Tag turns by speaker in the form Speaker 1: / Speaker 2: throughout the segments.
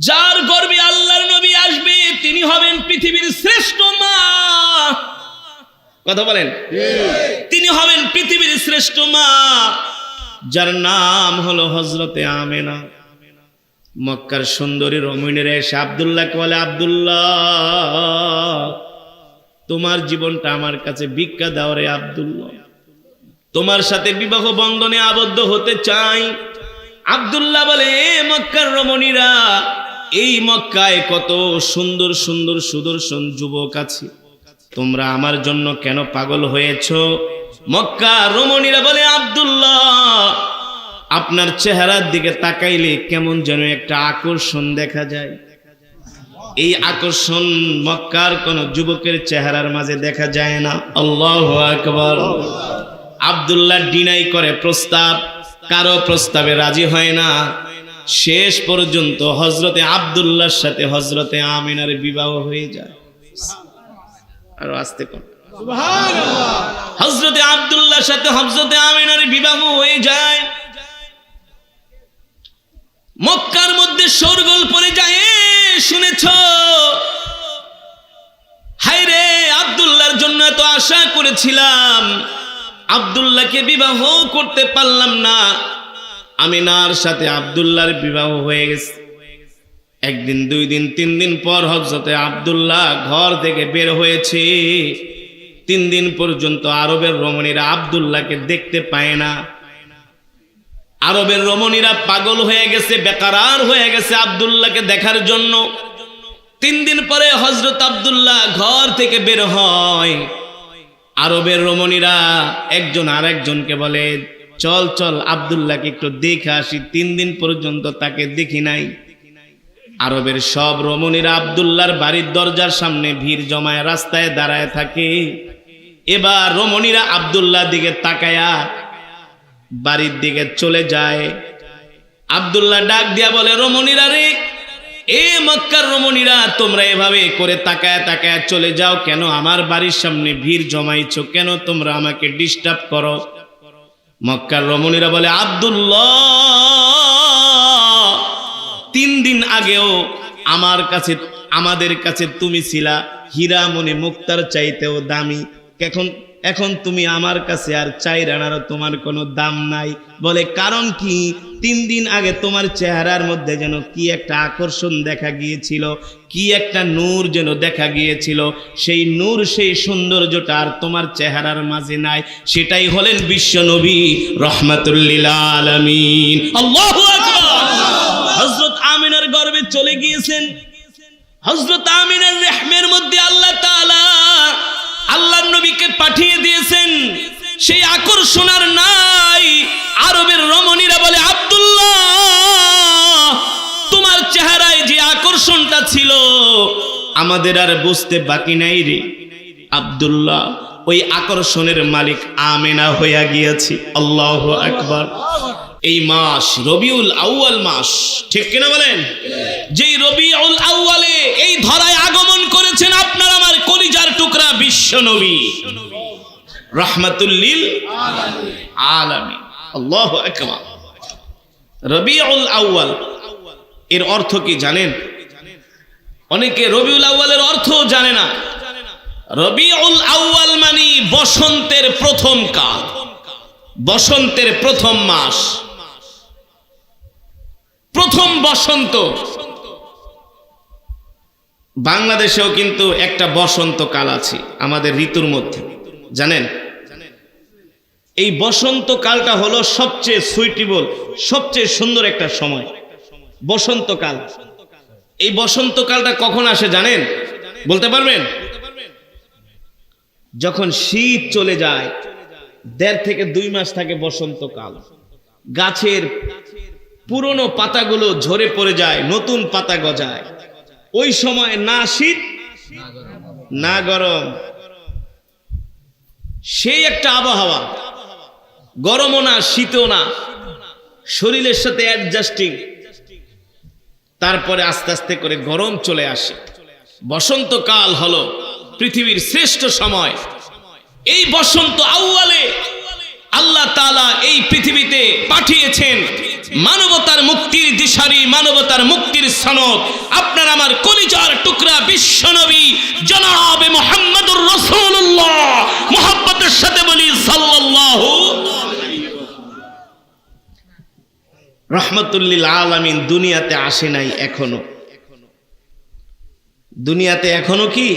Speaker 1: যার গর্ভে আল্লাহর নবী আসবে তিনি হবেন পৃথিবীর শ্রেষ্ঠ মা। কথা বলেন, তিনি হবেন পৃথিবীর শ্রেষ্ঠ মা, যার নাম হলো হযরতে আমেনা। মক্কার সুন্দরী রমণীরা এসে আব্দুল্লাহকে বলে, আব্দুল্লাহ তোমার জীবনটা আমার কাছে ভিক্ষা দাও রে আব্দুল্লাহ, তোমার সাথে বিবাহ বন্ধনে আবদ্ধ হতে চাই। আব্দুল্লাহ বলে, মক্কার রমণীরা, এই মক্কায় কত সুন্দর সুন্দর সুদর্শন যুবক আছে, তোমরা আমার জন্য কেন পাগল হয়েছো? মক্কার রমণীরা বলে, আব্দুল্লাহ আপনার চেহারার দিকে তাকাইলে কেমন যেন একটা আকর্ষণ দেখা যায়, এই আকর্ষণ মক্কার কোন যুবকের চেহারার মাঝে দেখা যায় না। আল্লাহু আকবার। আব্দুল্লাহ ডিনাই করে প্রস্তাব, কারো প্রস্তাবে রাজি হয় না। শেষ পর্যন্ত হযরতে আব্দুল্লাহর সাথে হযরতে আমিনার বিবাহ হয়ে যায়। আর আস্তে কোন সুবহানাল্লাহ। হযরতে আব্দুল্লাহর সাথে হযরতে আমিনার বিবাহ হয়ে যায়। মক্কার মধ্যে শোরগোল পড়ে যায়, শুনেছ? হায় রে, আব্দুল্লাহর জন্য এত আশা করেছিলাম, আব্দুল্লাহকে বিবাহ করতে পারলাম না। আমিনার সাথে আব্দুল্লাহর বিবাহ হয়ে গেছে। একদিন, দুই দিন, 3 দিন পর হযরতে আব্দুল্লাহ ঘর থেকে বের হয়েছে। 3 দিন পর্যন্ত আরবের রমণীরা আব্দুল্লাহকে দেখতে পায় না। আরবের রমণীরা পাগল হয়ে গেছে, বেকারার হয়ে গেছে আব্দুল্লাহকে দেখার জন্য। 3 দিন পরে হযরত আব্দুল্লাহ ঘর থেকে বের হয়। আরবের রমণীরা একজন আরেকজনকে বলে, চল চল আব্দুল্লাহকে একটু দেখে আসি, 3 দিন পর্যন্ত তাকে দেখি নাই। আরবের সব রমণীরা আব্দুল্লাহর বাড়ির দরজার সামনে ভিড় জমায় রাস্তায় দাঁড়ায় থাকে। এবার রমণীরা আব্দুল্লাহর দিকে তাকায়া বাড়ির দিকে চলে যায়। আব্দুল্লাহ ডাক দিয়া বলে, রমণীরা রে, এ মক্কার রমণীরা, তোমরা এভাবে করে তাকায় তাকায় চলে যাও কেন? আমার বাড়ির সামনে ভিড় জমাইছো কেন? তোমরা আমাকে ডিস্টার্ব করো। মক্কার রমণীরা বলে, আব্দুল্লাহ 3 দিন আগেও আমাদের কাছে তুমি ছিলা হীরা মণি মুক্তার চাইতেও দামি, এখন তুমি আমার কাছে আর 4 আনারও তোমার কোনো দাম নাই। বলে, কারণ কি? 3 দিন আগে তোমার চেহারার মধ্যে যেন কি একটা আকর্ষণ দেখা গিয়েছিল, কি একটা নূর যেন দেখা গিয়েছিল। সেই নূর, সেই সৌন্দর্যটা আর তোমার চেহারার মাঝে নাই। সেটাই হলেন বিশ্ব নবী রাহমাতুল লিল আলামিন। আল্লাহু আকবার। হযরত আমিনার গর্ভে চলে গিয়েছেন। হযরত আমিনার রেহমের মধ্যে আল্লাহ তাআলা আল্লাহর নবীকে পাঠিয়ে দিয়েছেন। সেই আকর্ষণ আর নাই। আরবের রমণীরা বলে, আব্দুল্লাহ তোমার চেহারায় যে আকর্ষণটা ছিল আমাদের আর বুঝতে বাকি নাই রে। আব্দুল্লাহ ওই আকর্ষণের মালিক আমেনা হইয়া গিয়েছে। আল্লাহু আকবার। এই মাস রবিউল আউয়াল মাস, ঠিক কিনা বলেন? যেই রবিউল আউয়ালে এই ধরায় আগমন করেছেন আপনার আমার কলিজার টুকরা বিশ্ব নবী রাহমাতুল লিল আলামিন। আল্লাহু আকবার। রবিউল আউয়াল এর অর্থ কি জানেন? অনেকে রবিউল আউয়ালের অর্থ জানে না। রবিউল আউয়াল মানে বসন্তের প্রথম কাল, বসন্তের প্রথম মাস, প্রথম বসন্ত। বাংলাদেশেও কিন্তু একটা বসন্ত কাল আছে আমাদের ঋতুর মধ্যে, জানেন? এই বসন্ত কালটা হলো সবচেয়ে সুইটেবল, সবচেয়ে সুন্দর একটা সময়, বসন্তকাল। এই বসন্তকালটা কখন আসে জানেন? বলতে পারবেন? যখন শীত চলে যায়, 1.5 থেকে 2 মাস থাকে বসন্তকাল। গাছের পুরনো পাতাগুলো ঝরে পড়ে যায়, নতুন পাতা গজায়। ওই সময় না শীত না গরম, সেই একটা আবহাওয়া। গরমও না, শীতও না, শরীরের সাথে অ্যাডজাস্টিং। তারপরে আস্তে আস্তে করে গরম চলে আসে। বসন্তকাল হলো পৃথিবীর শ্রেষ্ঠ সময়। এই বসন্ত আউয়ালে আল্লাহ তাআলা এই পৃথিবীতে পাঠিয়েছেন মানবতার মুক্তির দিশারি, মানবতার মুক্তির সনদ, আপনার আমার কলিজার টুকরা বিশ্বনবী জনাবে মুহাম্মদুর রাসূলুল্লাহ, মুহাব্বতের সাথে বলি সাল্লাল্লাহু রাহমাতুল লিল আলামিন দুনিয়াতে আসে নাই এখনো। দুনিয়াতে এখনো কি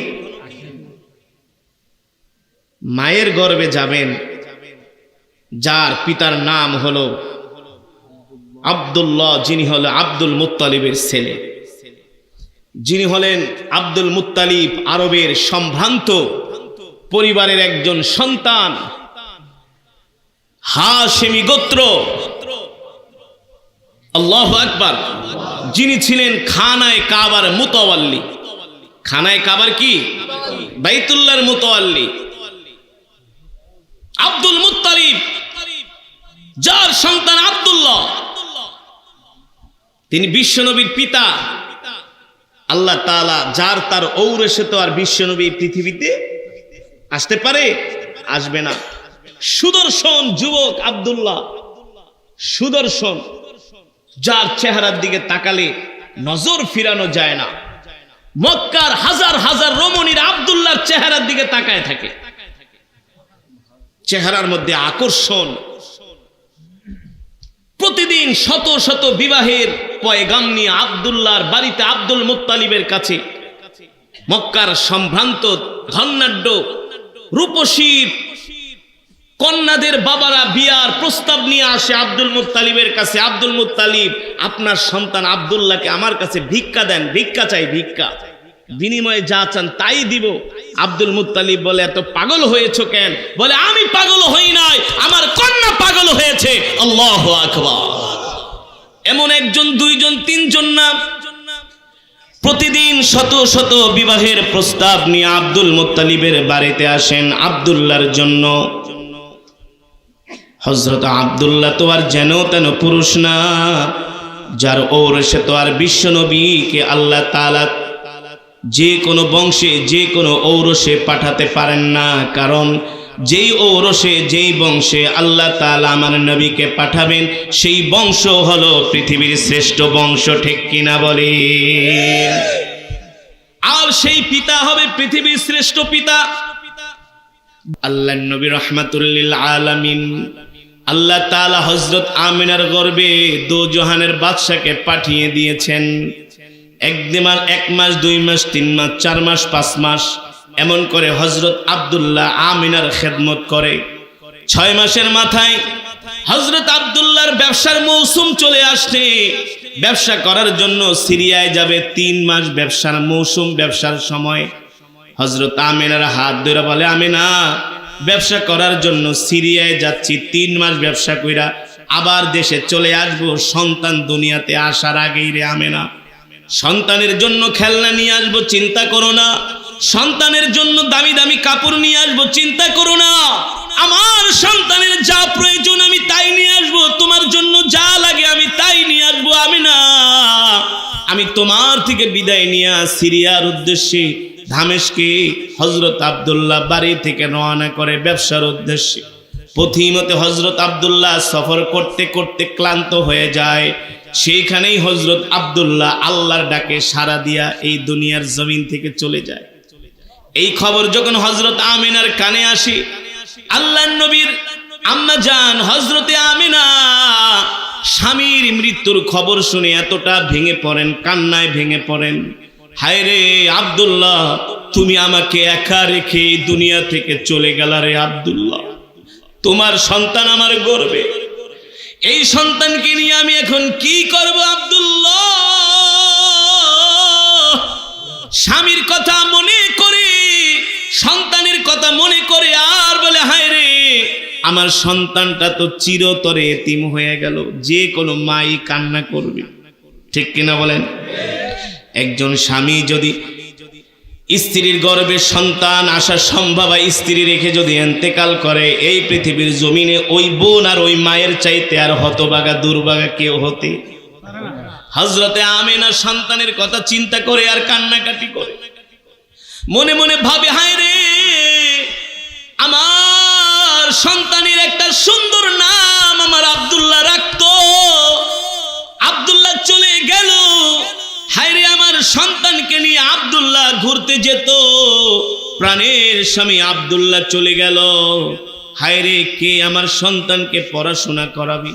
Speaker 1: মায়ের গর্ভে যাবেন যার পিতার নাম হলো আব্দুল্লাহ, যিনি হলো আব্দুল মুত্তালিবের ছেলে, যিনি হলেন আব্দুল মুত্তালিব আরবের সম্ভ্রান্ত পরিবারের একজন সন্তান, হাশেমি গোত্র। আল্লাহু আকবার। যিনি ছিলেন খানায়ে কাবার মুতাওয়াল্লি। খানায়ে কাবার কি? বাইতুল্লাহর মুতাওয়াল্লি আব্দুল মুত্তালিব, যার সন্তান আব্দুল্লাহ, তিনি বিশ্বনবীর পিতা। আল্লাহ তাআলা যার তার ঔরসে তো আর বিশ্বনবী পৃথিবীতে আসতে পারে? আসবে না। সুদর্শন যুবক আব্দুল্লাহ, সুদর্শন, যার চেহারার দিকে তাকালে নজর ফিরানো যায় না। মক্কার হাজার হাজার রমণীরা আব্দুল্লাহর চেহারার দিকে তাকায় থাকে, চেহারার মধ্যে আকর্ষণ। প্রতিদিন শত শত বিবাহের পয়গাম নিয়ে আব্দুল্লাহর বাড়িতে আব্দুল মুত্তালিবের কাছে মক্কার সম্ভ্রান্ত ধনাঢ্য রূপসীর কন্যাদের বাবারা বিয়ার প্রস্তাব নিয়ে আসে আব্দুল মুত্তালিবের কাছে। আব্দুল মুত্তালিব, আপনার সন্তান আব্দুল্লাহকে আমার কাছে ভিক্ষা দেন, ভিক্ষা চাই, ভিক্ষা, বিনিময়ে যা চান তাই দিব। আব্দুল মুত্তালিব বলে, এত পাগল হয়েছো কেন? বলে, আমি পাগল হই নাই, আমার কন্যা পাগল হয়েছে। আল্লাহু আকবার। এমন একজন, দুইজন, তিনজন না, প্রতিদিন শত শত বিবাহের প্রস্তাব নিয়ে আব্দুল মুত্তালিবের বাড়িতে আসেন আব্দুল্লাহর জন্য। হযরত আব্দুল্লাহ তো আর যেন তেন পুরুষ না, যার ঔরসে তো আর বিশ্বনবীকে আল্লাহ তাআলা যে কোনো বংশে, যে কোনো ঔরসে পাঠাতে পারেন না। কারণ যেই ঔরসে, যেই বংশে আল্লাহ তাআলা আমার নবীকে পাঠাবেন, সেই বংশ হলো পৃথিবীর শ্রেষ্ঠ বংশ। ঠিক কিনা বলে? আর সেই পিতা হবে পৃথিবীর শ্রেষ্ঠ পিতা, আল্লাহর নবী রাহমাতুল লিল আলামিন। আল্লাহ তাআলা হযরত আমিনার গর্ভে দো জাহানের বাদশাকে পাঠিয়ে দিয়েছেন। এক মাস, 2 মাস, 3 মাস, 4 মাস, 5 মাস এমন করে হযরত আব্দুল্লাহ আমিনার খেদমত করে। 6 মাসের মাথায় হযরত আব্দুল্লাহর ব্যবসার মৌসুম চলে আসছে। ব্যবসা করার জন্য সিরিয়ায় যাবে। 3 মাস ব্যবসার মৌসুম, ব্যবসার সময়। হযরত আমিনার হাত ধরে বলে, আমিনা, ব্যবসা করার জন্য সিরিয়ায় যাচ্ছি, 3 মাস ব্যবসা কইরা আবার দেশে চলে আসবো। সন্তান দুনিয়াতে আসার আগেই রে আমিনা, সন্তানের জন্য খেলনা নিয়ে আসবো, চিন্তা করো না। সন্তানের জন্য দামি দামি কাপড় নিয়ে আসবো, চিন্তা করো না। আমার সন্তানের যা প্রয়োজন আমি তাই নিয়ে আসবো, তোমার জন্য যা লাগে আমি তাই নিয়ে আসবো। আমিনা, আমি তোমার থেকে বিদায় নিয়ে সিরিয়ার উদ্দেশ্যে দামেস্কে হযরত আব্দুল্লাহ বাড়ি থেকে রওনা করে ব্যবসার উদ্দেশ্যে। পথিমতে হযরত আব্দুল্লাহ সফর করতে করতে ক্লান্ত হয়ে যায়। সেইখানেই হযরত আব্দুল্লাহ আল্লাহর ডাকে সাড়া দিয়া এই দুনিয়ার জমিন থেকে চলে যায়। এই খবর যখন হযরত আমিনার কানে আসে, আল্লাহর নবীর আম্মা জান হযরতে আমিনা স্বামীর মৃত্যুর খবর শুনে এতটা ভেঙে পড়েন, কান্নায় ভেঙে পড়েন। হায় রে আব্দুল্লাহ, তুমি আমাকে একা রেখে এই দুনিয়া থেকে চলে গেলা রে আব্দুল্লাহ। তোমার সন্তান আমার গর্ভে, এই সন্তানকে নিয়ে আমি এখন কি করব আব্দুল্লাহ? স্বামীর কথা মনে করে, সন্তানের কথা মনে করে আর বলে, হায় রে আমার সন্তানটা তো চিরতরে এতিম হয়ে গেল। যে কোনো মাই কান্না করবে, ঠিক কিনা বলেন? একজন স্বামী যদি স্ত্রীর গর্ভে সন্তান আসা সম্ভব, স্ত্রী রেখে যদি ইন্তেকাল করে, এই পৃথিবীর জমিনে ওই বোন আর ওই মায়ের চাইতে আর হতভাগা দুর্ভাগা কেউ হতে। হযরতে আমিনা সন্তানের কথা চিন্তা করে আর কান্নাকাটি করে, মনে মনে ভাবে, হায় রে আমার সন্তানের একটা সুন্দর নাম আমার আব্দুল্লাহ রাখতো। আব্দুল্লাহ চলে গেল, হায়রে আমার সন্তানকে নিয়ে আব্দুল্লাহ ঘুরতে যেত। প্রাণের স্বামী আব্দুল্লাহ চলে গেল, হায়রে কে আমার সন্তানকে পড়াশোনা করাবি,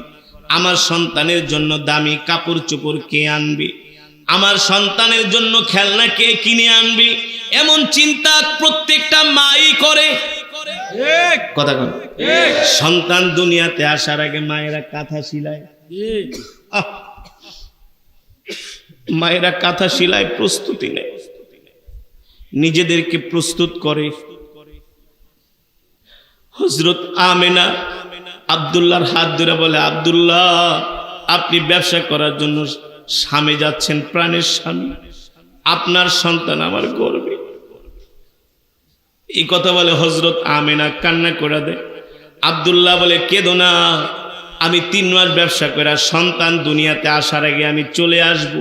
Speaker 1: আমার সন্তানের জন্য দামি কাপড় চোপড় কে আনবি, আমার সন্তানের জন্য খেলনা কে কিনে আনবি, এমন চিন্তা প্রত্যেকটা মাই করে। কথা কন, সন্তান দুনিয়াতে আসার আগে মায়েরা কাঁথা সিলায়, মায়েরা কাঁথা সিলায়, প্রস্তুতি নেয়, নিজেদেরকে প্রস্তুত করে। হযরত আমেনা আব্দুল্লাহর হাত ধরে বলে, আব্দুল্লাহ আপনি ব্যবসা করার জন্য স্বামী যাচ্ছেন, প্রাণের স্বামী, আপনার সন্তান আমার গর্বে। এই কথা বলে হযরত আমেনা কান্না করে দেয়। আব্দুল্লাহ বলে, কেঁদো না, আমি 3 মাস ব্যবসা করে সন্তান দুনিয়াতে আসার আগে আমি চলে আসব।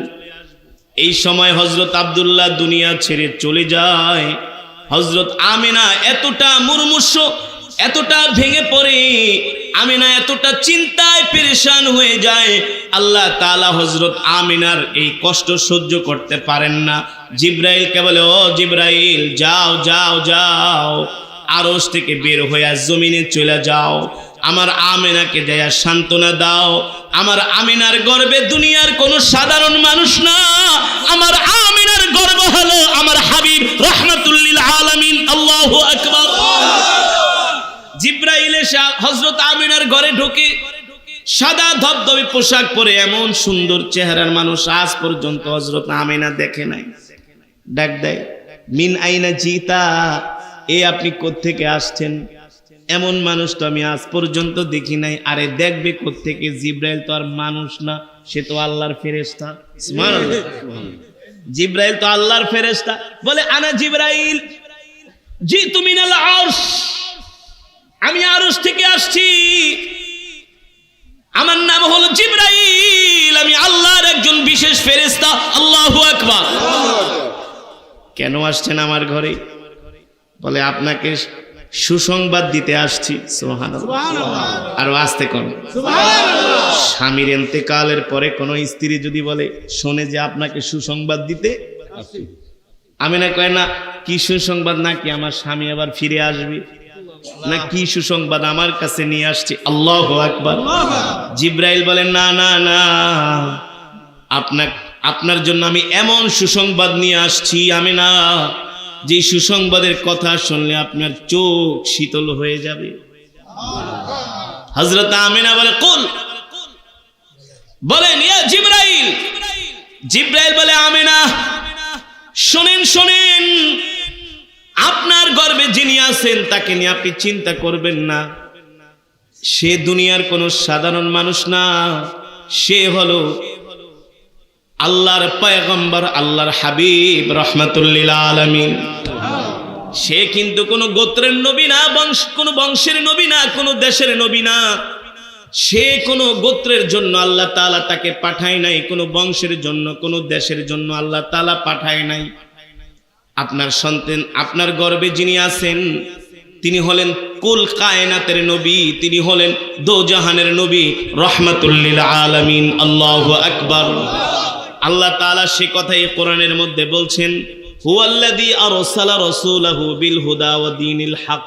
Speaker 1: এই সময় হযরত আব্দুল্লাহ দুনিয়া ছেড়ে চলে যায়। হযরত আমেনা এতটা মুমূর্ষ, এতটা ভেঙে পড়ে, আমেনা এতটা চিন্তায় পেরেশান হয়ে যায়। আল্লাহ তাআলা হযরত আমিনার এই কষ্ট সহ্য করতে পারেন না। জিবরাইলকে বলে, ও জিবরাইল, যাও যাও যাও, আরশ থেকে বের হয়ে জমিনে চলে যাও, আমার আমিনাকে যায়া সান্ত্বনা দাও। আমার আমিনার গর্ভে দুনিয়ার কোনো সাধারণ মানুষ না, আমার আমিনার গর্ভ হলো আমার হাবিব রাহমাতুল লিল আলামিন। আল্লাহু আকবার। জিবরাইল এসে হযরত আমিনার ঘরে ঢুকে, সাদা ধবধবে পোশাক পরে এমন সুন্দর চেহারার মানুষ আজ পর্যন্ত হযরত আমিনা দেখে নাই। ডাক দেয়, মিন আইনা জিতা, এ আপনি কোত্থেকে আসছেন? এমন মানুষ তো আমি আজ পর্যন্ত দেখি নাই। আরে দেখবে কোত্থেকে? জিবরাইল তো আর মানুষ না, সে তো আল্লাহর ফেরেশতা। সুবহানাল্লাহ। জিবরাইল তো আল্লাহর ফেরেশতা। বলে, আনা জিবরাইল জিতু মিনাল আরশ, আমি আরশ থেকে আসছি, আমার নাম হলো জিবরাইল, আমি আল্লাহর একজন বিশেষ ফেরেশতা। আল্লাহু আকবার। কেন আসছেন আমার ঘরে? বলে, আপনাকে সুসংবাদ দিতে আসছি। সুবহানাল্লাহ। আর আস্তে কোন সুবহানাল্লাহ। স্বামীর ইন্তেকালের পরে কোন স্ত্রী যদি বলে, শোনে যে আপনাকে সুসংবাদ দিতে আসছি, আমিনা কয় না, কি সুসংবাদ? নাকি আমার স্বামী আবার ফিরে আসবে, না কি সুসংবাদ আমার কাছে নিয়ে আসছে? আল্লাহু আকবার। জিবরাইল বলেন, না না না, আপনার জন্য আমি এমন সুসংবাদ নিয়ে আসছি আমিনা, যে সুসংবাদের কথা শুনলে আপনার চোখ শীতল হয়ে যাবে। হযরত আমিনা বলে, কুল, বলেন ইয়া জিবরাইল। জিবরাইল বলে, আমিনা শুনেন শুনেন, আপনার গর্ভে যিনি আছেন তাকে নিয়ে আপনি চিন্তা করবেন না। সে দুনিয়ার কোনো সাধারণ মানুষ না, সে হলো আল্লাহর পয়গম্বর, আল্লাহর হাবিব রাহমাতুল লিল আলামিন। সে কিন্তু কোনো গোত্রের নবী না, কোনো বংশের নবী না, কোনো দেশের নবী না। সে কোনো গোত্রের জন্য আল্লাহ তাআলা তাকে পাঠায় নাই, কোনো বংশের জন্য, কোনো দেশের জন্য আল্লাহ তাআলা পাঠায় নাই। আপনার সন্তান, আপনার গর্ভে যিনি আছেন, তিনি হলেন কুল কায়নাতের নবী, তিনি হলেন দোজাহানের নবী রাহমাতুল লিল আলামিন। আল্লাহু আকবার। আল্লাহ তাআলা সে কথাই কোরআনের মধ্যে বলছেন, হুয়াল্লাযী আরসালা রাসূলাহু বিল হুদা ওয়া দীনিল হক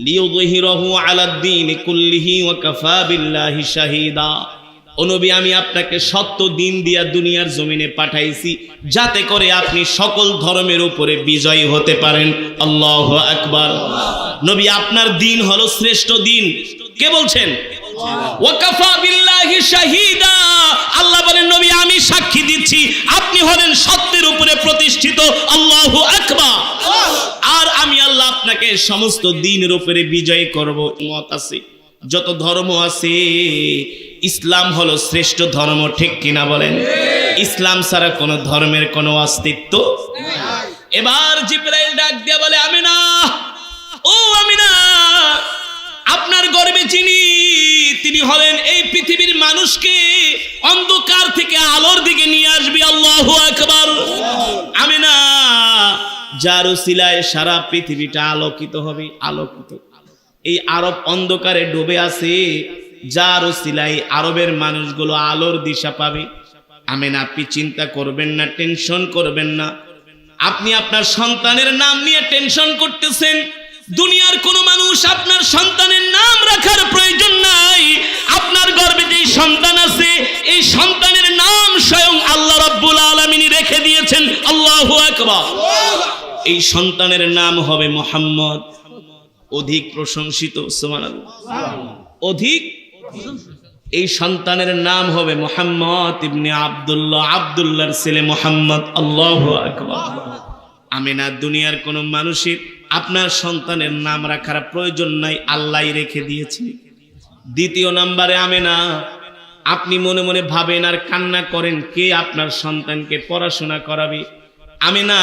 Speaker 1: লিইয়ুযহিরাহু আলাদ দীনি কুল্লিহি ওয়া কাফা বিল্লাহি শাহীদা। ও নবী, আমি আপনাকে সত্য দিন দিয়া দুনিয়ার জমিনে পাঠাইছি, যাতে করে আপনি সকল ধর্মের উপরে বিজয়ী হতে পারেন। আল্লাহু আকবার। নবী, আপনার দিন হলো শ্রেষ্ঠ দিন। কে বলছেন? ওয়া কাফা বিল্লাহি শাহীদা। আল্লাহ বলেন, নবী আমি সাক্ষী দিচ্ছি, আপনি হলেন সত্যের উপরে প্রতিষ্ঠিত। আল্লাহু আকবার। আর আমি আল্লাহ আপনাকে সমস্ত দিনের উপরে বিজয় করব। মত আছে, যত ধর্ম আছে, ইসলাম হলো শ্রেষ্ঠ ধর্ম। ঠিক কিনা বলেন? ইসলাম ছাড়া কোনো ধর্মের কোনো অস্তিত্ব নাই। এবার জিবরাইল ডাক দিয়ে বলে, আমিনা, ও আমিনা, আপনার গর্ভে যিনি, তিনি হলেন এই পৃথিবীর মানুষকে অন্ধকার থেকে আলোর দিকে নিয়ে আসবে। আল্লাহু আকবার। আমিনা, যার উসিলায় সারা পৃথিবীটা আলোকিত হবে। আলোকিত এই আরব অন্ধকারে ডুবে আছে, যার ওসিলায় আরবের মানুষগুলো আলোর দিশা পাবে। আমেনা, আপনি চিন্তা করবেন না, টেনশন করবেন না। আপনি আপনার সন্তানের নাম নিয়ে টেনশন করতেছেন। দুনিয়ার কোন মানুষ আপনার সন্তানের নাম রাখার প্রয়োজন নাই। আপনার গর্ভে যে সন্তান আছে, এই সন্তানের নাম স্বয়ং আল্লাহ রাব্বুল আলামিন রেখে দিয়েছেন। আল্লাহু আকবার। এই সন্তানের নাম হবে মুহাম্মদ, অধিক প্রশংসিত। সুবহানাল্লাহ, অধিক। এই সন্তানের নাম হবে মুহাম্মদ ইবনে আব্দুল্লাহ, আব্দুল্লাহর ছেলে মুহাম্মদ। আল্লাহু আকবার। আমিনা, দুনিয়ার কোন মানুষের আপনার সন্তানের নাম রাখার প্রয়োজন নাই, আল্লাহই রেখে দিয়েছে। দ্বিতীয় নম্বরে, আমিনা, আপনি মনে মনে ভাবেন আর কান্না করেন, কে আপনার সন্তানকে পড়াশোনা করাবে? আমিনা,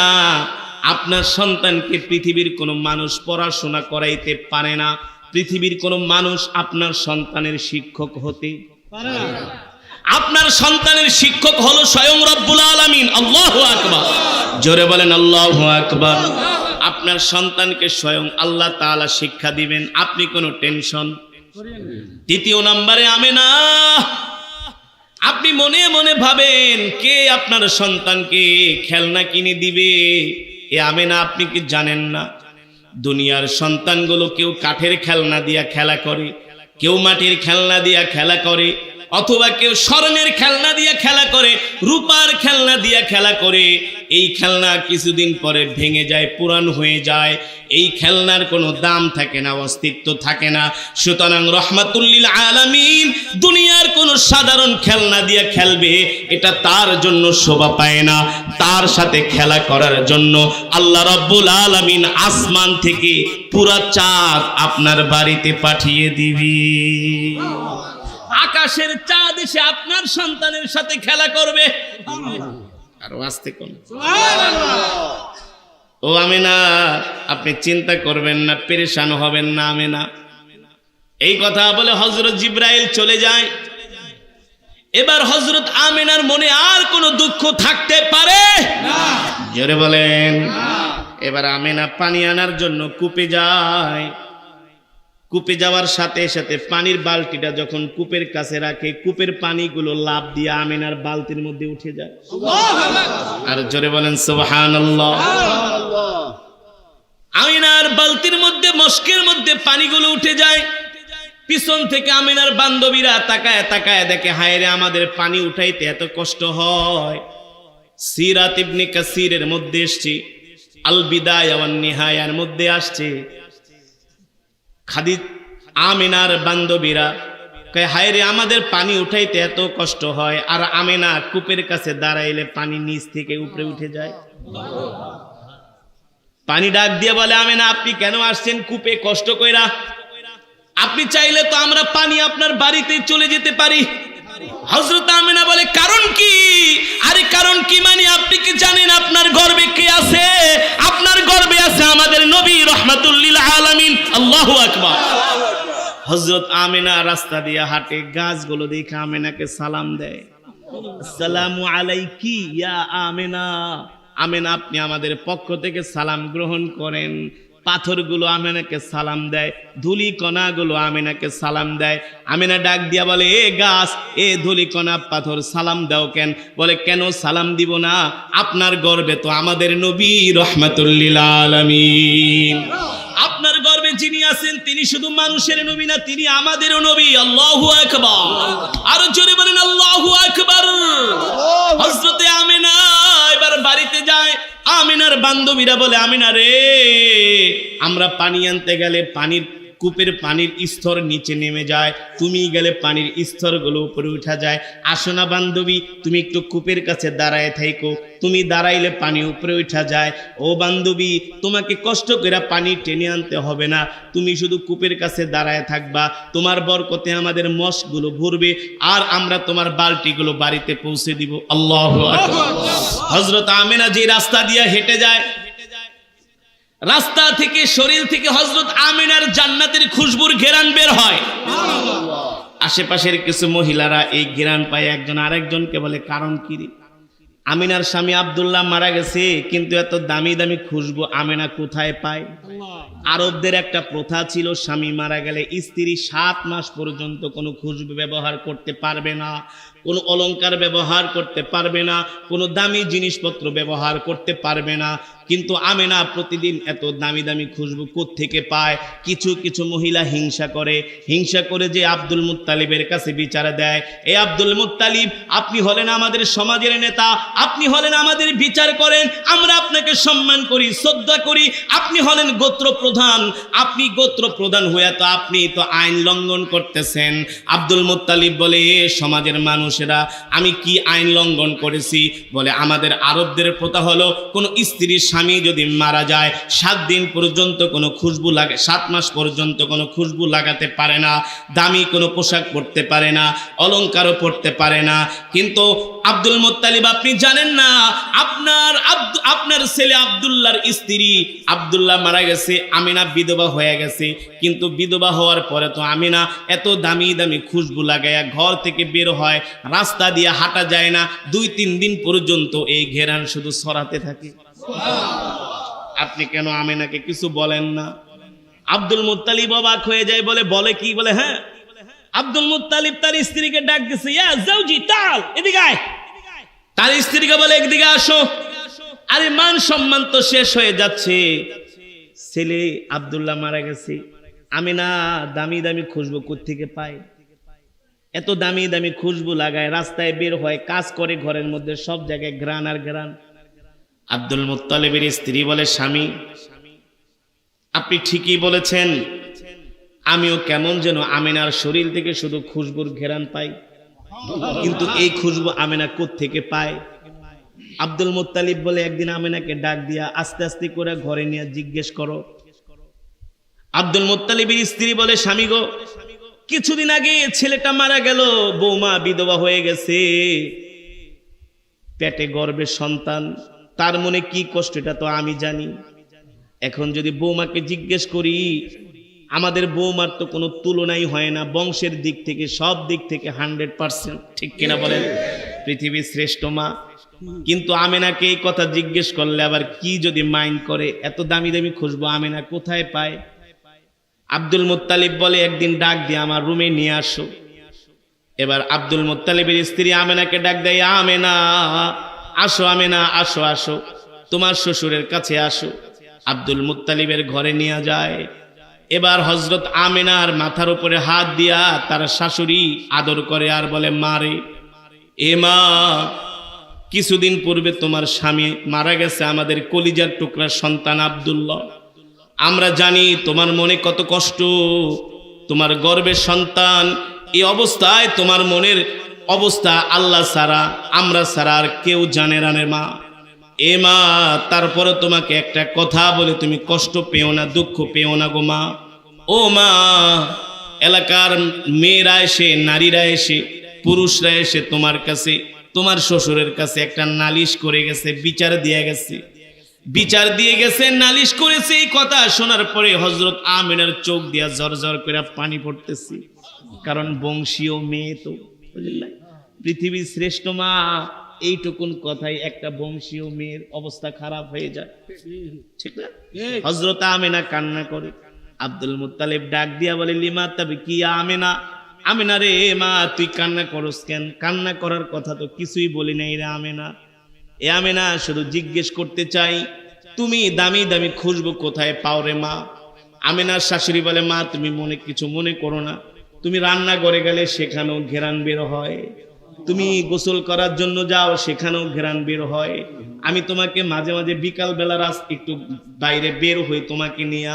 Speaker 1: আপনার সন্তানকে পৃথিবীর কোনো মানুষ পড়াশোনা করাইতে পারে না। পৃথিবীর কোনো মানুষ আপনার সন্তানের শিক্ষক হতে পারে না। আপনার সন্তানের শিক্ষক হলো স্বয়ং রব্বুল আলামিন। আল্লাহু আকবার। জোরে বলেন আল্লাহু আকবার। আপনার সন্তানকে স্বয়ং আল্লাহ তাআলা শিক্ষা দিবেন, আপনি কোনো টেনশন করেন না। তৃতীয় নম্বরে, আমিনা, আপনি মনে মনে ভাবেন, কে আপনার সন্তানকে খেলনা কিনে দিবে? এ আমিনা, আপনি কি জানেন না দুনিয়ার সন্তানগুলো কেউ কাঠের খেলনা দিয়া খেলা করে, কেউ মাটির খেলনা দিয়া খেলা করে, অথবা কেউ স্বর্ণের খেলনা দিয়া খেলা করে, রূপার খেলনা দিয়া খেলা করে। এই খেলনা কিছুদিন পরে ভেঙে যায়, পুরান হয়ে যায়। এই খেলনার কোনো দাম থাকে না, অস্তিত্ব থাকে না। সুতরাং রহমাতুল্লিল আলামিন দুনিয়ার কোনো সাধারণ খেলনা দিয়া খেলবে, এটা তার জন্য শোভা পায় না। তার সাথে খেলা করার জন্য আল্লাহ রাব্বুল আলামিন আসমান থেকে পুরা চাঁদ আপনার বাড়িতে পাঠিয়ে দিবি। আকাশের চাঁদ এসে আপনার সন্তানের সাথে খেলা করবে। আর আস্তে কোন ও আমিনা, আপনি চিন্তা করবেন না, পেরেশান হবেন না। আমিনা, এই কথা বলে হযরত জিবরাইল চলে যায়। এবার হযরত আমিনার মনে আর কোনো দুঃখ থাকতে পারে না। জোরে বলেন। এবার আমিনা পানি আনার জন্য কূপে যায়। কূপে যাওয়ার সাথে সাথে পানির বালতিটা যখন কূপের কাছে রাখে, কূপের পানিগুলো লাফ দিয়ে আমিনার বালতির মধ্যে উঠে যায়। আর জোরে বলেন সুবহানাল্লাহ। আমিনার বালতির মধ্যে, মস্কের মধ্যে পানিগুলো উঠে যায়। পিছন থেকে আমিনার বান্ধবীরা তাকায় তাকায় দেখে, হায় রে, আমাদের পানি উঠাইতে এত কষ্ট হয়। সিরাত ইবনে কাসিরের মধ্যে আসছে, আল বিদায়া ওয়ান নিহায়ার মধ্যে আসছে, আমিনার বান্ধবীরা কয়, হায় রে, আমাদের পানি উঠাইতে এত কষ্ট হয়। আর আমিনা কূপের কাছে দাঁড়াইলে পানি নিচ থেকে উপরে উঠে যায়। পানি ডাক দিয়ে বলে, আমিনা, আপনি কেন আসছেন কূপে কষ্ট কইরা? আপনি চাইলে তো আমরা পানি আপনার বাড়িতে চলে যেতে পারি। হযরত আমিনা বলে, কারণ কি? আরে কারণ কি মানে, আপনি কি জানেন আপনার গর্ভে কে আছে? আপনার গর্ভে আছে আমাদের নবী রাহমাতুল্লিল আলামিন। আল্লাহু আকবার। হযরত আমিনা রাস্তা দিয়ে হাঁটে, গাছগুলো দেখে আমিনাকে সালাম দেয়, আসসালামু আলাইকি ইয়া আমিনা। আমিনা, আপনি আমাদের পক্ষ থেকে সালাম গ্রহণ করেন। পাথরগুলো আমিনাকে সালাম দেয়, ধুলি কণাগুলো আমিনাকে সালাম দেয়। আমিনা ডাক দিয়া বলে, এ গাছ, এ ধুলি কণা পাথর, সালাম দাও কেন? বলে, কেন সালাম দিব না? আপনার গর্ভে তো আমাদের নবী রাহমাতুল্লিল আলামিন। আপনার গর্ভে যিনি আছেন তিনি শুধু মানুষের নবী না, তিনি আমাদেরও নবী। আল্লাহু আকবার। আরো জোরে বলেন আল্লাহু আকবার। হযরতে আমিনা এবার বাড়িতে যায়। আমিনার বান্ধবীরা বলে, আমিনা রে, আমরা পানি আনতে গেলে পানির কূপের পানির স্তর নিচে নেমে যায়, তুমি গেলে পানির স্তরগুলো উপরে উঠা যায়। আসো না বান্ধবী, তুমি একটু কূপের কাছে দাঁড়ায় থাইকো, তুমি দাঁড়াইলে পানি উপরে উঠা যায়। ও বান্ধবী, তোমাকে কষ্ট করে পানি টেনে আনতে হবে না, তুমি শুধু কূপের কাছে দাঁড়ায় থাকবা, তোমার বরকতে আমাদের মশগুলো ভরবে, আর আমরা তোমার বালতিগুলো বাড়িতে পৌঁছে দিব। আল্লাহু আকবার। হযরত আমিনা যে রাস্তা দিয়ে হেঁটে যায়, রাস্তা থেকে, শরীর থেকে হযরত আমিনার জান্নাতের খুশবুর ঘেরান বের হয়। আশেপাশের কিছু মহিলারা এই ঘেরান পায়, একজন আরেকজনকে বলে, কারণ কি রে? আমিনার স্বামী আব্দুল্লাহ মারা গেছে, কিন্তু এত দামি দামি খুশবু আমিনা কোথায় পায়? আরবদের একটা প্রথা ছিল, স্বামী মারা গেলে স্ত্রী 7 মাস পর্যন্ত কোনো খুশবু ব্যবহার করতে পারবে না, কোনো অলংকার ব্যবহার করতে পারবে না, কোনো দামি জিনিসপত্র ব্যবহার করতে পারবে না। কিন্তু আমিনা প্রতিদিন এত দামি দামি খুশবু কোত্থেকে পায়? কিছু কিছু মহিলা হিংসা করে যে আব্দুল মুত্তালিবের কাছে বিচার দেয়, এ আব্দুল মুত্তালিব, আপনি হলেন আমাদের সমাজের নেতা, আপনি হলেন আমাদের বিচার করেন, আমরা আপনাকে সম্মান করি, শ্রদ্ধা করি, আপনি হলেন গোত্র প্রধান, আপনি গোত্র প্রধান হয়ে তো আপনি তো আইন লঙ্ঘন করতেছেন। আব্দুল মুত্তালিব বলে, এ সমাজের মানুষেরা, আমি কি আইন লঙ্ঘন করেছি? বলে, আমাদের আরবদের প্রথা হলো কোনো স্ত্রীর স্বামী যদি মারা যায় 7 দিন পর্যন্ত কোনো খুশবু লাগে, 7 মাস পর্যন্ত কোনো খুশবু লাগাতে পারে না, দামি কোনো পোশাক পরতে পারে না, অলংকারও পরতে পারে না। কিন্তু আব্দুল মুত্তালিব, আপনি জানেন না, আপনার ছেলে আব্দুল্লাহর স্ত্রী আব্দুল্লাহ মারা গেছে, আমিনা বিধবা হয়ে গেছে, কিন্তু বিধবা হওয়ার পরে তো আমিনা এত দামি দামি খুশবু লাগায়া ঘর থেকে বের হয়, রাস্তা দিয়ে হাঁটা যায় না, 2-3 দিন পর্যন্ত এই ঘেরান শুধু ছড়াতে থাকে। আপনি কেন আমিনাকে কিছু বলেন না? আব্দুল মুত্তালিব অবাক হয়ে যায়, বলে কি? বলে, হ্যাঁ। আব্দুল মুত্তালিব তার স্ত্রীকে ডাক দিছে, ইয়া জাওজি তাল, এদিকে আয়। তার স্ত্রীকে বলে, একদিকে আসো। আরে মান সম্মান তো শেষ হয়ে যাচ্ছে, ছেলে আব্দুল্লাহ মারা গেছে, আমিনা দামি দামি খুশবু কোত্থেকে পায়? এত দামি দামি খুশবু লাগায়, রাস্তায় বের হয়, কাজ করে ঘরের মধ্যে, সব জায়গায় ঘ্রাণ আর ঘ্রাণ। আব্দুল মুত্তালিবের স্ত্রী বলে, স্বামী, আপনি ঠিকই বলেছেন, আমিও কেমন যেন আমিনার শরীর থেকে শুধু খুশবুর ঘেরান পাই, কিন্তু এই খুশবু আমিনা কোত্থেকে পায়? আব্দুল মুত্তালিব বলে, একদিন আমিনাকে ডাক দিয়া আস্তে আস্তে করে ঘরে নিয়ে জিজ্ঞেস করো। আব্দুল মুত্তালিবের স্ত্রী বলে, স্বামী গো, কিছুদিন আগে ছেলেটা মারা গেল, বৌমা বিধবা হয়ে গেছে, পেটে গর্ভের সন্তান, তার মনে কি কষ্ট এটা তো আমি জানি। এখন যদি বৌমাকে জিজ্ঞেস করি, আমাদের বৌমার তো কোনো তুলনাই হয় না, বংশের দিক থেকে, সব দিক থেকে 100%, ঠিক কিনা বলেন? পৃথিবীর শ্রেষ্ঠ মা। কিন্তু আমিনাকে এই কথা জিজ্ঞেস করলে আবার কি যদি মাইন্ড করে, এত দামি দামি খুশবু আমিনা কোথায় পায়? আব্দুল মুত্তালিব বলে, একদিন ডাক দিয়ে আমার রুমে নিয়ে আসো। এবার আব্দুল মুত্তালিবের স্ত্রী আমিনাকে ডাক দেয়, আমিনা আসো, আমিনা আসো, আসো, তোমার শ্বশুরের কাছে আসো। আব্দুল মুত্তালিবের ঘরে নিয়ে যায়। এবার হযরত আমিনার মাথার উপরে হাত দিয়া তার শাশুড়ি আদর করে আর বলে, মারে, এ মা, কিছুদিন পূর্বে তোমার স্বামী মারা গেছে, আমাদের কলিজার টুকরা সন্তান আব্দুল্লাহ। আমরা জানি তোমার মনে কত কষ্ট, তোমার গর্ভের সন্তান, এই অবস্থায় তোমার মনের অবস্থা আল্লাহ ছাড়া, আমরা ছাড়া আর কেউ জানে না মা। এ মা, তারপরে তোমাকে একটা কথা বলে, তুমি কষ্ট পেও না, দুঃখ পেও না গো মা। ও মা, এলাকার মেয়েরা এসে, নারীরা এসে, পুরুষরা এসে তোমার কাছে, তোমার শ্বশুরের কাছে একটা নালিশ করে গেছে, বিচার দিয়ে গেছে, নালিশ করেছে। এই কথা শোনার পরে হযরত আমিনার চোখ দিয়া ঝরঝর করে পানি পড়তেছে, কারণ বংশীয় মেয়ে তো, বুঝলেন? পৃথিবীর শ্রেষ্ঠ মা, এইটুকুন কথাই একটা বংশীয় মেয়ের অবস্থা খারাপ হয়ে যায়, ঠিক না? হযরত আমিনা কান্না করে। আব্দুল মুত্তালিব ডাক দিয়া বলে, লিমা তাবকি আমিনা, আমিনা রে মা, তুই কান্না করস কেন? কান্না করার কথা তো কিছুই বলি নাই রে আমিনা। এ আমিনা, শুধু জিজ্ঞেস করতে চাই, তুমি দামি দামি খুশবু কোথায় পাও রে মা? আমিনার শাশুড়ি বলে, মা তুমি কিছু মনে করো না, তুমি রান্না করে গেলে সেখানেও ঘেরান বের হয়, তুমি গোসল করার জন্য যাও, সেখানেও ঘেরান বের হয়, আমি তোমাকে মাঝে মাঝে বিকাল বেলা একটু বাইরে বের হই, তোমাকে নিয়ে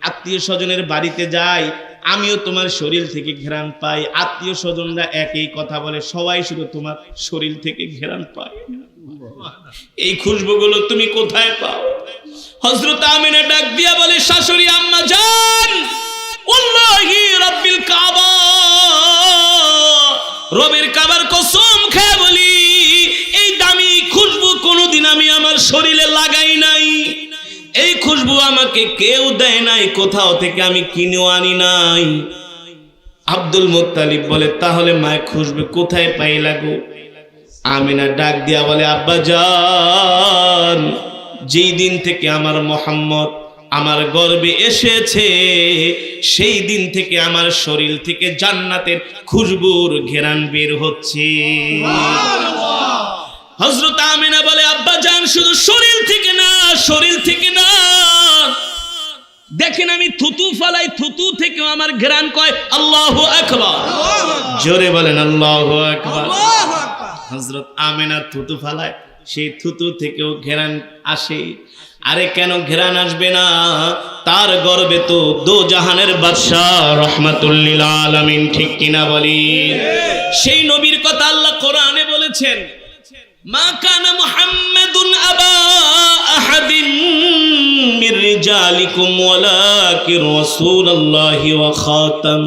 Speaker 1: আত্মীয় স্বজনের বাড়িতে যাই, আমিও তোমার শরীর থেকে ঘেরান পাই। আত্মীয় স্বজনরা একই কথা বলে, সবাই শুধু তোমার শরীর থেকে ঘেরান পায়। এই খুশবুগুলো তুমি কোথায় পাও? হযরত আমিনা ডাক দিয়া বলে, শাশুড়ি আম্মা জান, ওয়াল্লাহি রাব্বিল কাবা, রবের কাবার কসম খেয়ে বলি, এই দামি খুশবু কোনোদিন আমি আমার শরীরে লাগাই নাই, এই খুশবু আমাকে কেউ দেয় নাই, কোথাও থেকে আমি কিনেও আনি নাই। আব্দুল মুত্তালিব বলে, তাহলে মায়ের খুশবু কোথায় পাইলা গো? আমিনা ডাক দিয়া বলে, আব্বা জান, যেই দিন থেকে আমার মোহাম্মদ আমার গর্ভে এসেছে সেই দিন থেকে আমার শরীর থেকে জান্নাতের খুশবুর ঘেরান বের হচ্ছে। হযরত আমিনা বলে, আব্বা জান, শুধু শরীর থেকে না, শরীর থেকে না, দেখেন আমি থুতু ফালাই, থুতু থেকেও আমার ঘেরান কয়। আল্লাহু আকবার, জোরে বলেন আল্লাহু আকবার। হযরত আমিনা থুতু ফালায়, সেই থুতু থেকেও ঘেরান আসে। আরে কেন ঘেরান আসবে না? তার গর্ভে তো দো জাহানের বাদশাহ রাহমাতুল লিল আলামিন, ঠিক কিনা বলি? সেই নবীর কথা আল্লাহ কোরআনে বলেছেন, মা কানা মুহাম্মাদুন আবা আহাদিন মির রিজালিকুম ওয়ালাকিন রাসূলুল্লাহি ওয়া খাতাম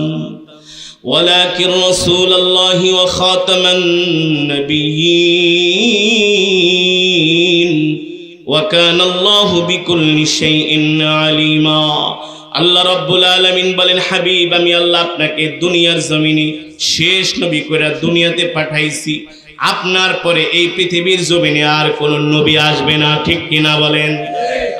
Speaker 1: ولكن رسول الله وخاتم النبيين وكان الله بكل شيء عليما। আল্লাহ রাব্বুল আলামিন বলেন, হাবিব, আমি আল্লাহ আপনাকে দুনিয়ার জমিনে শেষ নবী করে দুনিয়াতে পাঠাইছি। আপনার পরে এই পৃথিবীর জমিনে আর কোন নবী আসবে না, ঠিক কিনা বলেন?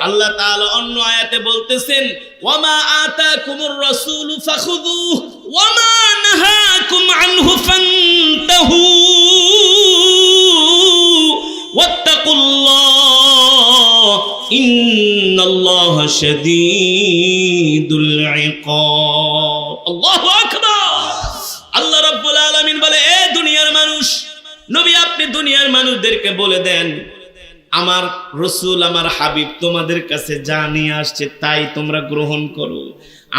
Speaker 1: আল্লাহ তাআলা অন্য আয়াতে বলতেছেন, ওয়ামা আতাকুমুর রাসূলু ফাখুযুহু ওয়ামা নাহাকুম আনহু ফান্তাহু ওয়াত্তাকুল্লাহ ইন্নাল্লাহা শাদীদুল ইকাব। আল্লাহু আকবার। আল্লাহ রাব্বুল আলামিন বলে, এ দুনিয়ার মানুষ, নবী আপনি দুনিয়ার মানুষদেরকে বলে দেন, আমার রসুল, আমার হাবিব তোমাদের কাছে যা নিয়ে আসছে তাই তোমরা গ্রহণ করো।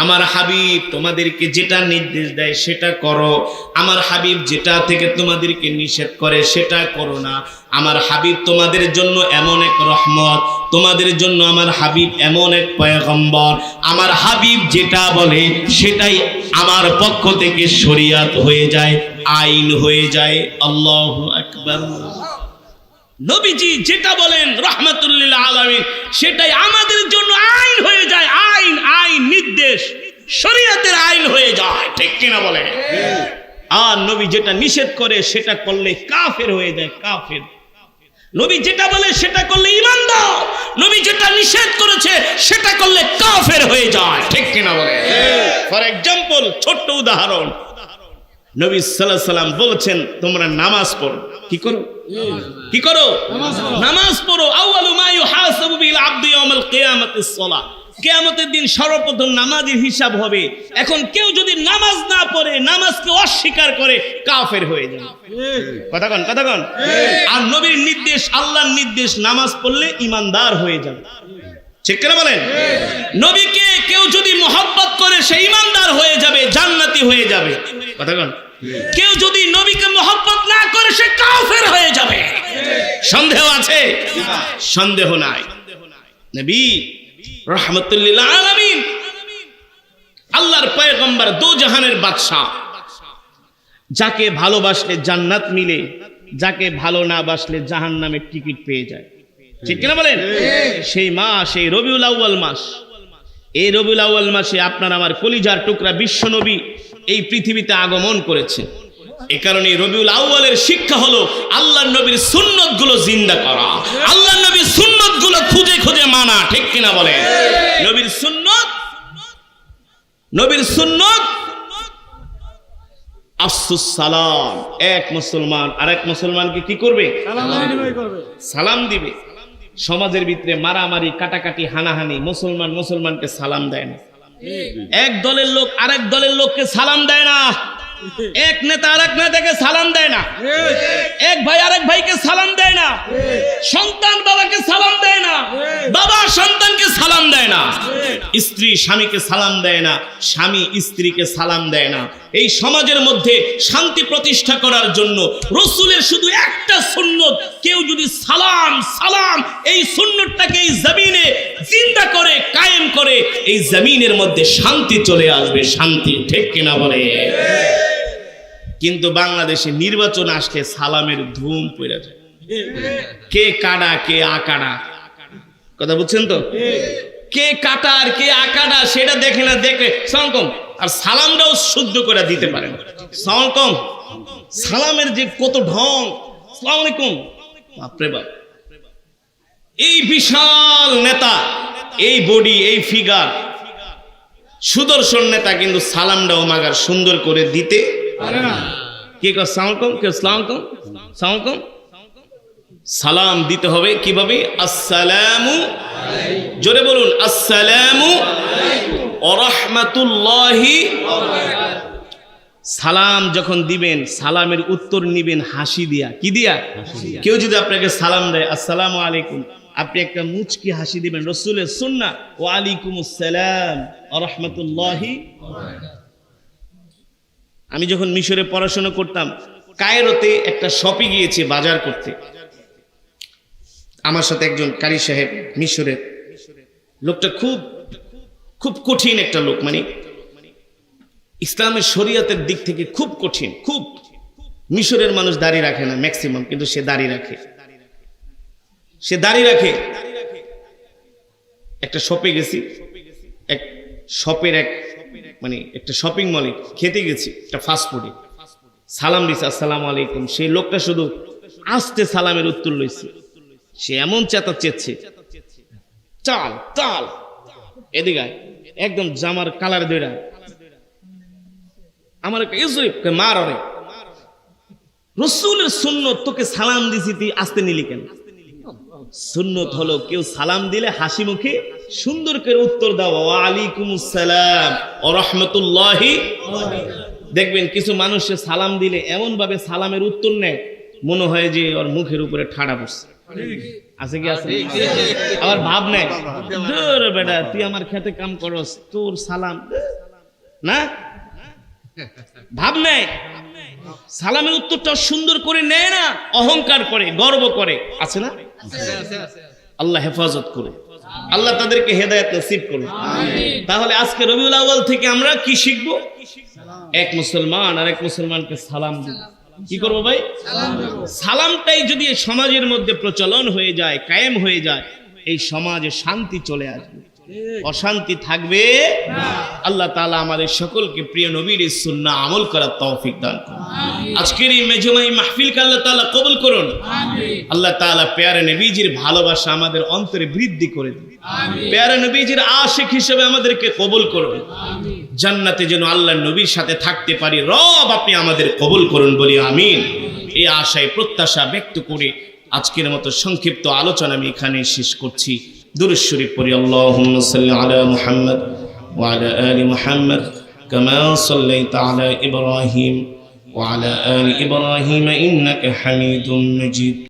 Speaker 1: আমার হাবিব তোমাদেরকে যেটা নির্দেশ দেয় সেটা করো। আমার হাবিব যেটা থেকে তোমাদেরকে নিষেধ করে সেটা করো না। আমার হাবিব তোমাদের জন্য এমন এক রহমত, তোমাদের জন্য আমার হাবিব এমন এক পয়গম্বর। আমার হাবিব যেটা বলে সেটাই আমার পক্ষ থেকে শরিয়াত হয়ে যায়, আইন হয়ে যায়। আল্লাহু আকবার। নবীজি যেটা বলেন রাহমাতুল লিল আলামিন, সেটাই আমাদের জন্য আইন হয়ে যায়। আইন, আইন, নির্দেশ, শরীয়তের আইন হয়ে যায়, ঠিক কিনা বলে? আর নবী যেটা নিষেধ করে সেটা করলে কাফের হয়ে যায়, কাফের। নবী যেটা বলে সেটা করলে ঈমানদার, নবী যেটা নিষেধ করেছে সেটা করলে কাফের হয়ে যায়, ঠিক কিনা বলে? ফর এক্সাম্পল, ছোট্ট উদাহরণ, নবী সাল্লাল্লাহু আলাইহি সাল্লাম বলেছেন, তোমরা নামাজ পড়ো। কি করো? কি করো? নামাজ পড়ো। আউয়ালু মা ইউহাসাবু বিল আবদি ইয়াউমাল কিয়ামাতিস সালাহ। কিয়ামতের দিন সর্বপ্রথম নামাজের হিসাব হবে। এখন কেউ যদি নামাজ না পড়ে, নামাজকে অস্বীকার করে, কাফের হয়ে যাবে। কথা কন, কথা কন। আর নবীর নির্দেশ, আল্লাহর নির্দেশ, নামাজ পড়লে ঈমানদার হয়ে যাবে, ঠিক কিনা বলেন? নবীকে কেউ যদি মহব্বত করে সে ঈমানদার হয়ে যাবে, জান্নাতি হয়ে যাবে। কথা কন। কেউ যদি নবীকে মহব্বত না করে সে কাফের হয়ে যাবে। সন্দেহ আছে? সন্দেহ নাই। নবী রাহমাতুল লিল আলামিন, আল্লাহর পয়গম্বর, দো জাহানের বাদশা, যাকে ভালোবাসলে জান্নাত মিলে, যাকে ভালো না বাসলে জাহান্নামের টিকিট পেয়ে যায়, ঠিক কিনা বলেন? সেই মাস, সেই রবিউল আউয়াল মাস। এই রবিউল আউয়াল মাসে আপনার আমার কলিজার টুকরা বিশ্ব নবী এই পৃথিবীতে আগমন করেছে। এই কারণে রবিউল আউয়ালের শিক্ষা হলো আল্লাহর নবীর সুন্নত গুলো জিন্দা করা, আল্লাহর নবীর সুন্নত গুলো খুঁজে খুঁজে মানা, ঠিক কিনা বলে? নবীর সুন্নত, নবীর সুন্নত আফসুস সালাম। এক মুসলমান আরেক মুসলমানকে কি করবে? সালাম দিবে। সমাজের ভিতরে মারামারি, কাটাকাটি, হানাহানি, মুসলমান মুসলমানকে সালাম দেয় না। এক দলের লোক আরেক দলের লোককে সালাম দেয় না। এক নেতা আরেক নেতাকে সালাম দেয় না। এক ভাই আরেক ভাইকে সালাম দেয় না। সন্তান বাবাকে সালাম দেয় না। বাবা সন্তানকে সালাম দেয় না। স্ত্রী স্বামীকে সালাম দেয় না। স্বামী স্ত্রীকে সালাম দেয় না। এই সমাজের মধ্যে শান্তি প্রতিষ্ঠা করার জন্য রাসূলের শুধু একটা সুন্নত, কেউ যদি সালাম সালাম এই সুন্নতটাকে এই জমিনে জিন্দা করে, কায়েম করে, এই জমিনের মধ্যে শান্তি চলে আসবে, শান্তি, ঠিক কিনা বলে? কিন্তু বাংলাদেশে নির্বাচন আসলে সালামের ধুম পড়ে যায়। কে কাটা কে আকাটা, কথা বুঝছেন তো? কে কাটা আর কে আকাটা সেটা দেখে না, দেখে সংকম। আর সালামটাও শুদ্ধ করে দিতে পারে না, সংকম। সালামের যে কত ঢং, আসসালামু আলাইকুম। বাপরে বাপ, এই বিশাল নেতা, এই বডি, এই ফিগার, সুদর্শন নেতা, কিন্তু সালামটাও মাগার সুন্দর করে দিতে পারে না। কে কয় আসসালামু আলাইকুম, কে আসসালামু আলাইকুম, আসসালামু আলাইকুম। সালাম দিতে হবে কিভাবে? আসসালামু আলাইকুম, জোরে বলুন, আসসালামু আলাইকুম ওয়া রাহমাতুল্লাহি ওয়া বারাকাতুহু। সালাম যখন দিবেন, সালামের উত্তর নিবেন হাসি দিয়া। কি দিয়া? কেউ যদি আপনাকে সালাম দেয় আসসালামু আলাইকুম, আপনি একটা মুচকি হাসি দিবেন, রাসূলের সুন্নাহ, ওয়া আলাইকুমুস সালাম ওয়া রাহমাতুল্লাহি ওয়া বারাকাতুহু। আমি যখন মিশরে পড়াশোনা করতাম, কায়রোতে একটা শপে গিয়েছি বাজার করতে। আমার সাথে একজন কারি সাহেব, মিশরের লোকটা খুব খুব কঠিন একটা লোক, মানে ইসলামের শরীয়তের দিক থেকে খুব কঠিন, খুব। মিশরের মানুষ দাড়ি রাখে না ম্যাক্সিমাম, কিন্তু সে দাড়ি রাখে, সে দাড়ি রাখে। একটা শপে গেছি, এক শপের এক মানে একটা শপিং মলে খেতে গেছি, একটা ফাস্ট ফুডে। সালাম দিছে আসসালামু আলাইকুম, সেই লোকটা শুধু আস্তে সালামের উত্তর লইছে। সে এমন চেঁচাচ্ছে, চাল চাল এদিকে একদম জামার কালার দইরা আমার মার রে, রাসূলের সুন্নত, তোকে সালাম দিছি তুই আসতে নিলি কেন? সুন্নত হলো কেউ সালাম দিলে হাসি মুখে সুন্দর করে উত্তর দাও, ওয়া আলাইকুমুস সালাম ওয়া রাহমাতুল্লাহি। দেখবেন কিছু মানুষে সালাম দিলে এমন ভাবে সালামের উত্তর নেয়, মনে হয় যে ওর মুখের উপরে ঠাড়া পড়ছে। আছে কি আছে? আবার ভাব নেয়, ধুর বেটা তুই আমার খেতে কাম করস, তোর সালাম না, ভাব নেয়। সালামের উত্তরটা সুন্দর করে নেয় না, অহংকার করে, গর্ব করে। আছে না? আল্লাহ হেফাজত করে, আল্লাহ তাদেরকে হেদায়েত নসিব করুন। তাহলে আজকে রবিউল আউয়াল থেকে আমরা কি শিখবো? এক মুসলমান আর এক মুসলমানকে সালাম দিব। কি করবো ভাই? সালামটাই যদি সমাজের মধ্যে প্রচলন হয়ে যায়, কায়েম হয়ে যায়, এই সমাজে শান্তি চলে আসবে, অশান্তি থাকবে না। আল্লাহ তাআলা আমাদের সকলকে প্রিয় নবীর সুন্নাহ আমল করার তৌফিক দান করুন। আজকের এই মেজমাই মাহফিলকে আল্লাহ তাআলা কবুল করুন। আল্লাহ তাআলা প্যারে নবীজির ভালোবাসা আমাদের অন্তরে বৃদ্ধি করে দিন। প্যারে নবীজির আশিক হিসেবে আমাদেরকে কবুল করুন। জান্নাতে যেন আল্লাহর নবীর সাথে থাকতে পারি, রব আপনি আমাদের কবুল করুন বলি আমিন। এই আশায় প্রত্যাশা ব্যক্ত করে আজকের মতো সংক্ষিপ্ত আলোচনা আমি এখানে শেষ করছি। দুরূদ শরীফ পড়ি। আল্লাহুম্মা সাল্লি আলা মুহাম্মদ ওয়া আলা আলি মুহাম্মদ কামা সাল্লাইতা আলা ইব্রাহিম ওয়া আলা আলি ইব্রাহিম ইন্নাকা হামিদুম মাজিদ।